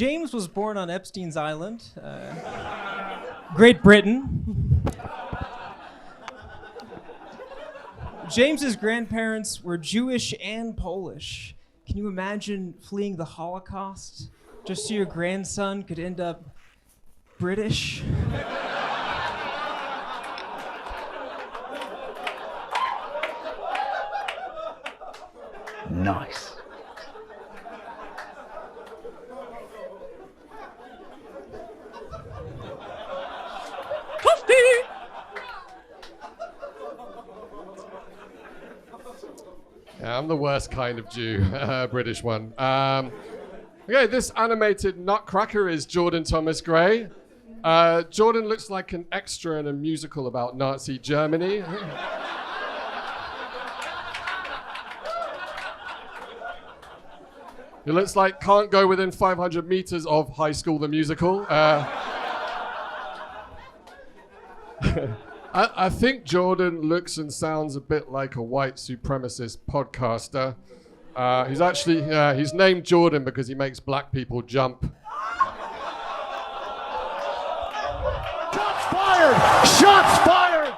James was born on Epstein's Island, Great Britain. James's grandparents were Jewish and Polish. Can you imagine fleeing the Holocaust just so your grandson could end up British? Nice. Yeah, I'm the worst kind of Jew, British one. Okay, this animated nutcracker is Jordan Thomas Gray. Jordan looks like an extra in a musical about Nazi Germany. He looks like can't go within 500 meters of High School the Musical. I think Jordan looks and sounds a bit like a white supremacist podcaster. He's named Jordan because he makes black people jump. Shots fired! Shots fired!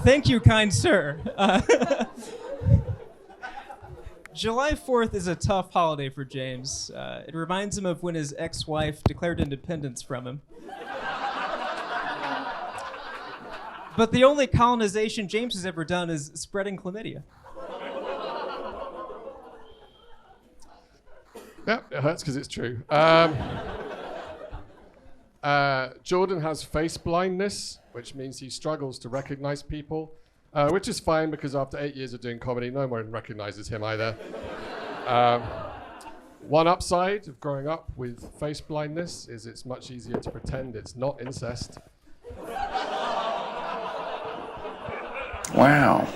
Thank you, kind sir. July 4th is a tough holiday for James. It reminds him of when his ex-wife declared independence from him. But the only colonization James has ever done is spreading chlamydia. Yeah, it hurts because it's true. Jordan has face blindness, which means he struggles to recognize people, which is fine because after 8 years of doing comedy, no one recognizes him either. One upside of growing up with face blindness is it's much easier to pretend it's not incest. Wow.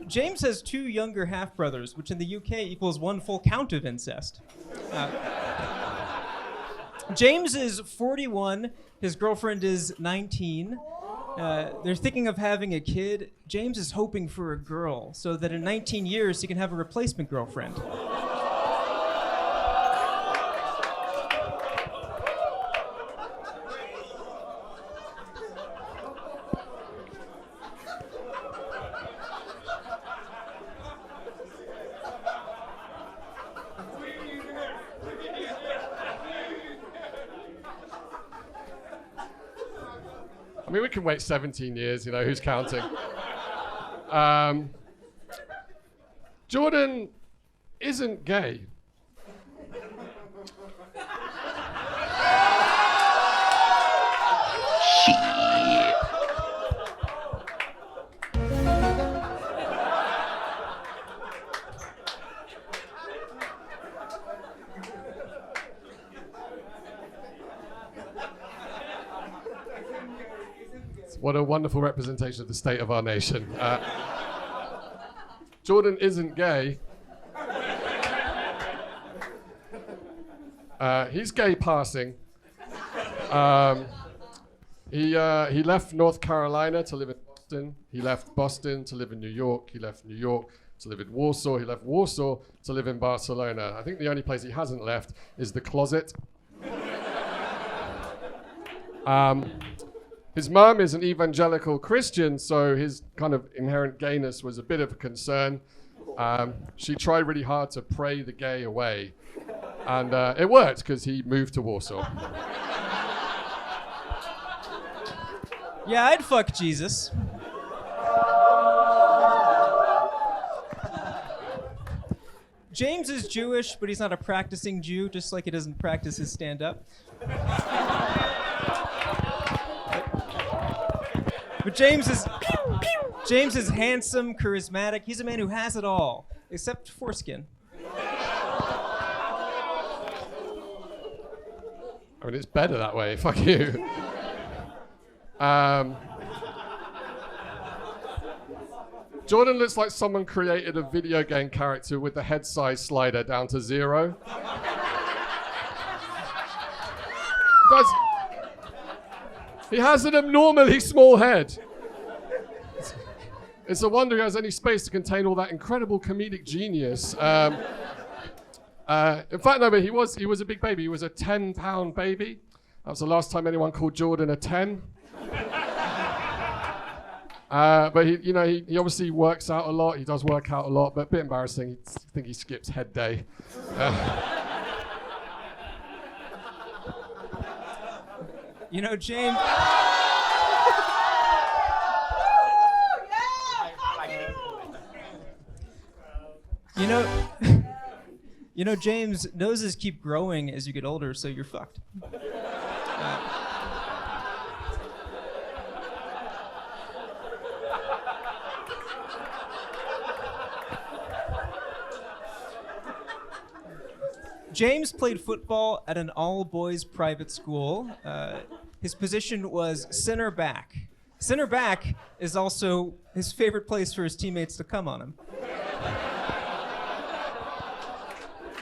James has 2 younger half-brothers, which in the UK equals 1 full count of incest. James is 41, his girlfriend is 19. They're thinking of having a kid. James is hoping for a girl, so that in 19 years he can have a replacement girlfriend. I mean, we can wait 17 years, who's counting? Jordan isn't gay. What a wonderful representation of the state of our nation. Jordan isn't gay. He's gay passing. He left North Carolina to live in Boston. He left Boston to live in New York. He left New York to live in Warsaw. He left Warsaw to live in Barcelona. I think the only place he hasn't left is the closet. His mum is an evangelical Christian, so his kind of inherent gayness was a bit of a concern. She tried really hard to pray the gay away, and it worked because he moved to Warsaw. Yeah, I'd fuck Jesus. James is Jewish, but he's not a practicing Jew, just like he doesn't practice his stand-up. But James is handsome, charismatic. He's a man who has it all, except foreskin. I mean, it's better that way. Fuck you. Jordan looks like someone created a video game character with the head size slider down to 0. He has an abnormally small head. It's a wonder he has any space to contain all that incredible comedic genius. In fact, no, but he was a big baby. He was a 10-pound baby. That was the last time anyone called Jordan a 10. But he obviously works out a lot. He does work out a lot, but a bit embarrassing. I think he skips head day. James. James, noses keep growing as you get older, so you're fucked. James played football at an all-boys private school. His position was center back. Center back is also his favorite place for his teammates to come on him.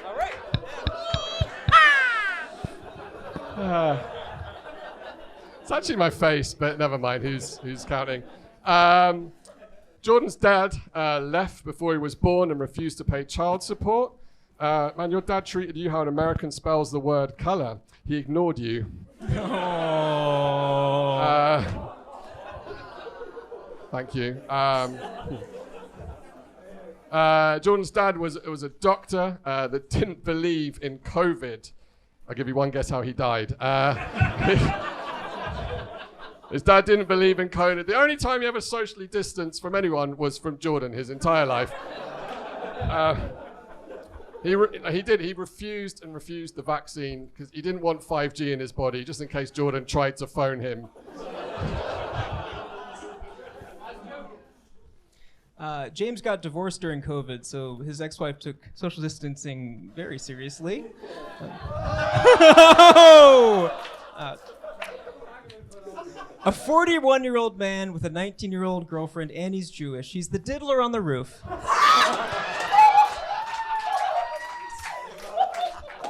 All right. It's actually my face, but never mind. Who's counting? Jordan's dad left before he was born and refused to pay child support. Man, your dad treated you how an American spells the word color. He ignored you. Thank you. Jordan's dad was a doctor that didn't believe in COVID. I'll give you one guess how he died. His dad didn't believe in COVID. The only time he ever socially distanced from anyone was from Jordan his entire life. He refused the vaccine because he didn't want 5G in his body, just in case Jordan tried to phone him. James got divorced during COVID, so his ex-wife took social distancing very seriously. A 41-year-old man with a 19-year-old girlfriend, and he's Jewish. He's the diddler on the roof.